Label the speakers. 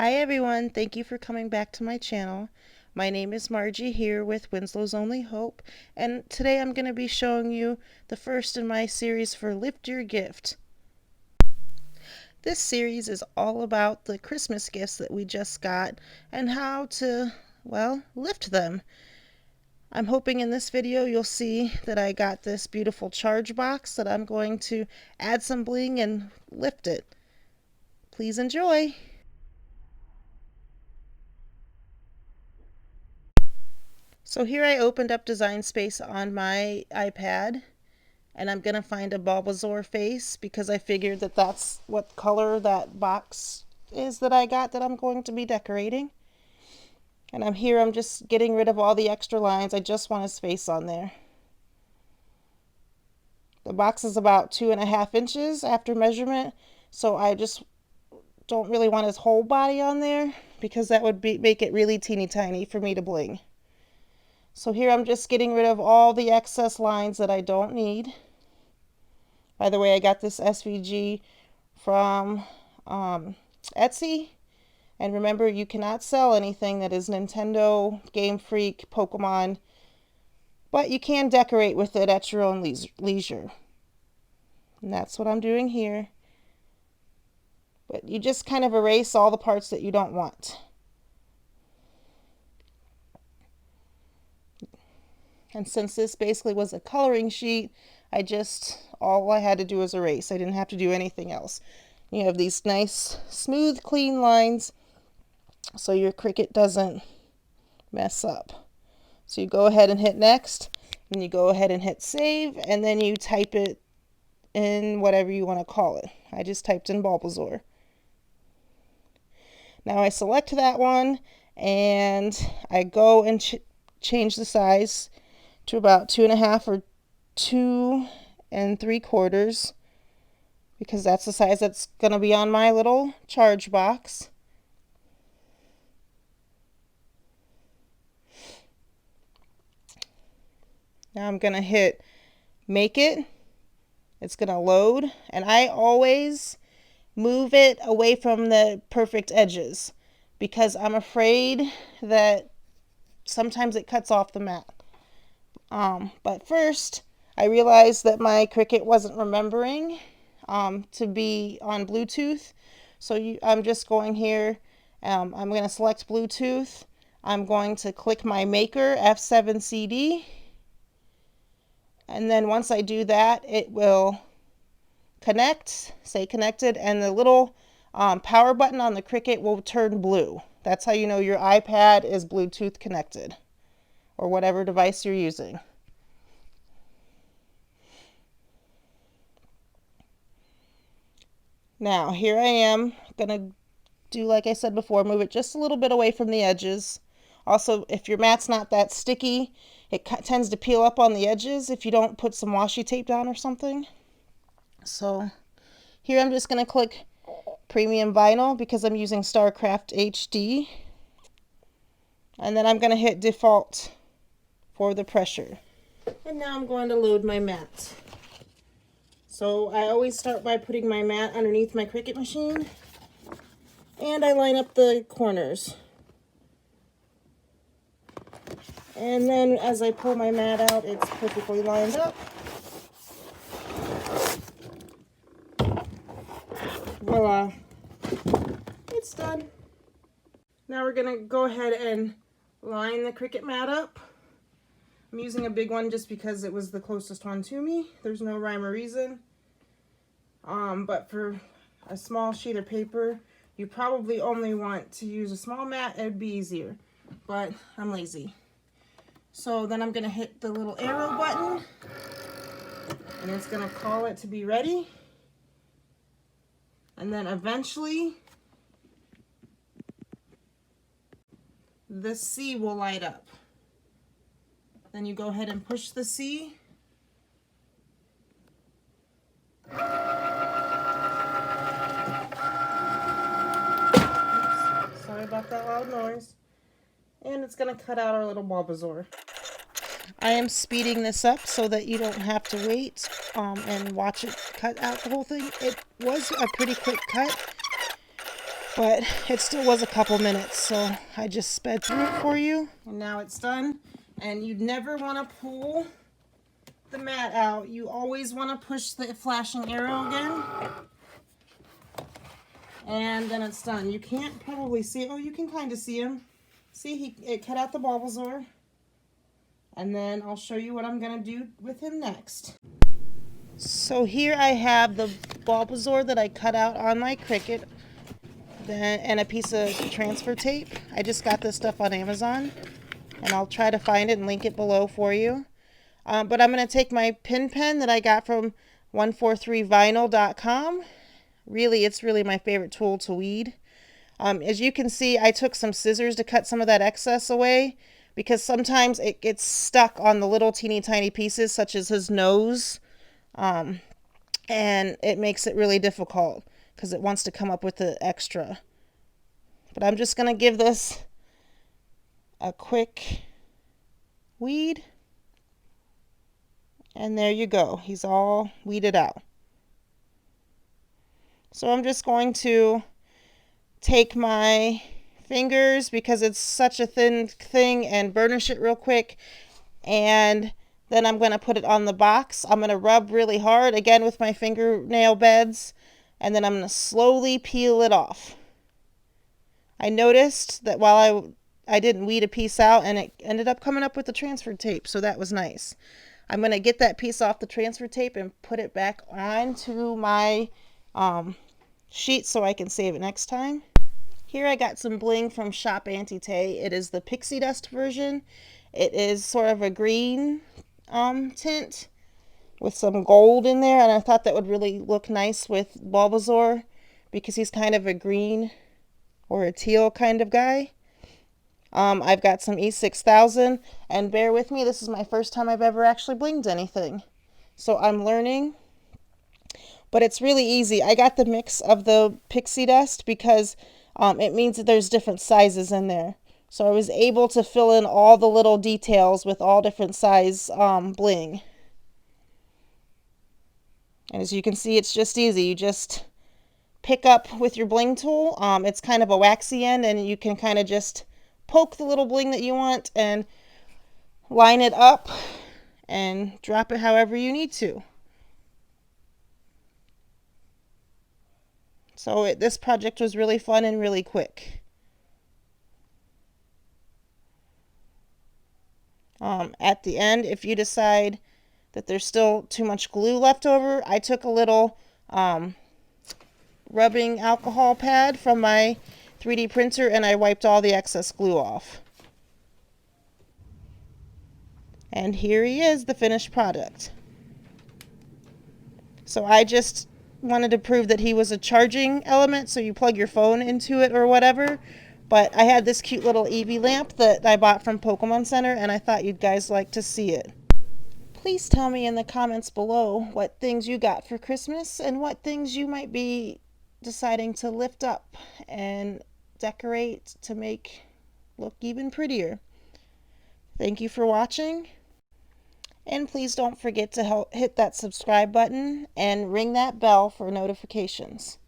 Speaker 1: Hi everyone, thank you for coming back to my channel. My name is Margie here with Winslow's Only Hope, and today I'm going to be showing you the first in my series for Lift Your Gift. This series is all about the Christmas gifts that we just got and how to, well, lift them. I'm hoping in this video you'll see that I got this beautiful charge box that I'm going to add some bling and lift it. Please enjoy! So here I opened up Design Space on my iPad, and I'm going to find a Bulbasaur face because I figured that that's what color that box is that I got that I'm going to be decorating. And I'm just getting rid of all the extra lines. I just want his face on there. The box is about 2.5 inches after measurement, so I just don't really want his whole body on there because that would make it really teeny tiny for me to bling. So here I'm just getting rid of all the excess lines that I don't need. By the way, I got this SVG from Etsy. And remember, you cannot sell anything that is Nintendo, Game Freak, Pokemon, but you can decorate with it at your own leisure. And that's what I'm doing here. But you just kind of erase all the parts that you don't want. And since this basically was a coloring sheet, all I had to do was erase. I didn't have to do anything else. You have these nice, smooth, clean lines so your Cricut doesn't mess up. So you go ahead and hit next, and you go ahead and hit save, and then you type it in whatever you want to call it. I just typed in Bulbasaur. Now I select that one, and I go and change the size to about 2.5 or 2 3/4 because that's the size that's going to be on my little charge box. Now I'm going to hit make it. It's going to load, and I always move it away from the perfect edges because I'm afraid that sometimes it cuts off the mat. But first, I realized that my Cricut wasn't remembering to be on Bluetooth. So I'm just going here. I'm going to select Bluetooth. I'm going to click my maker, F7 CD. And then once I do that, it will connect, say connected, and the little power button on the Cricut will turn blue. That's how you know your iPad is Bluetooth connected, or whatever device you're using. Now here I am going to do like I said before, move it just a little bit away from the edges. Also, if your mat's not that sticky, it tends to peel up on the edges if you don't put some washi tape down or something. So here I'm just going to click premium vinyl because I'm using StarCraft HD. And then I'm going to hit default for the pressure. And now I'm going to load my mat. So I always start by putting my mat underneath my Cricut machine, and I line up the corners. And then as I pull my mat out, it's perfectly lined up. Voila, it's done. Now we're gonna go ahead and line the Cricut mat up. I'm using a big one just because it was the closest one to me. There's no rhyme or reason. But for a small sheet of paper, you probably only want to use a small mat. It'd be easier, but I'm lazy. So then I'm gonna hit the little arrow button, and it's gonna call it to be ready. And then eventually, the C will light up. Then you go ahead and push the C. Oops, sorry about that loud noise. And it's going to cut out our little Bulbasaur. I am speeding this up so that you don't have to wait and watch it cut out the whole thing. It was a pretty quick cut. but it still was a couple minutes, so I just sped through it for you. And now it's done. And you'd never want to pull the mat out. You always want to push the flashing arrow again. And then it's done. You can't probably see it. Oh, you can kind of see him. See, it cut out the Bulbasaur. And then I'll show you what I'm going to do with him next. So here I have the Bulbasaur that I cut out on my Cricut, and a piece of transfer tape. I just got this stuff on Amazon, and I'll try to find it and link it below for you. But I'm going to take my pin pen that I got from 143vinyl.com. Really, it's really my favorite tool to weed. As you can see, I took some scissors to cut some of that excess away, because sometimes it gets stuck on the little teeny tiny pieces, such as his nose, and it makes it really difficult because it wants to come up with the extra. But I'm just going to give this a quick weed, and there you go. He's all weeded out. So I'm just going to take my fingers, because it's such a thin thing, and burnish it real quick, and then I'm going to put it on the box. I'm going to rub really hard, again with my fingernail beds, and then I'm going to slowly peel it off. I noticed that while I didn't weed a piece out, and it ended up coming up with the transfer tape, so that was nice. I'm going to get that piece off the transfer tape and put it back onto my sheet so I can save it next time. Here I got some bling from Shop Antite. It is the Pixie Dust version. It is sort of a green tint with some gold in there, and I thought that would really look nice with Bulbasaur because he's kind of a green or a teal kind of guy. I've got some E6000, and bear with me, this is my first time I've ever actually blinged anything, so I'm learning. But it's really easy. I got the mix of the Pixie Dust because it means that there's different sizes in there. So I was able to fill in all the little details with all different size bling. And as you can see, it's just easy. You just pick up with your bling tool. It's kind of a waxy end, and you can kind of just poke the little bling that you want and line it up and drop it however you need to. So this project was really fun and really quick. At the end, if you decide that there's still too much glue left over, I took a little rubbing alcohol pad from my 3D printer and I wiped all the excess glue off. And here he is, the finished product. So I just wanted to prove that he was a charging element, so you plug your phone into it or whatever. But I had this cute little Eevee lamp that I bought from Pokemon Center, and I thought you'd guys like to see it. Please tell me in the comments below what things you got for Christmas and what things you might be deciding to lift up and decorate to make look even prettier. Thank you for watching. And please don't forget to hit that subscribe button and ring that bell for notifications.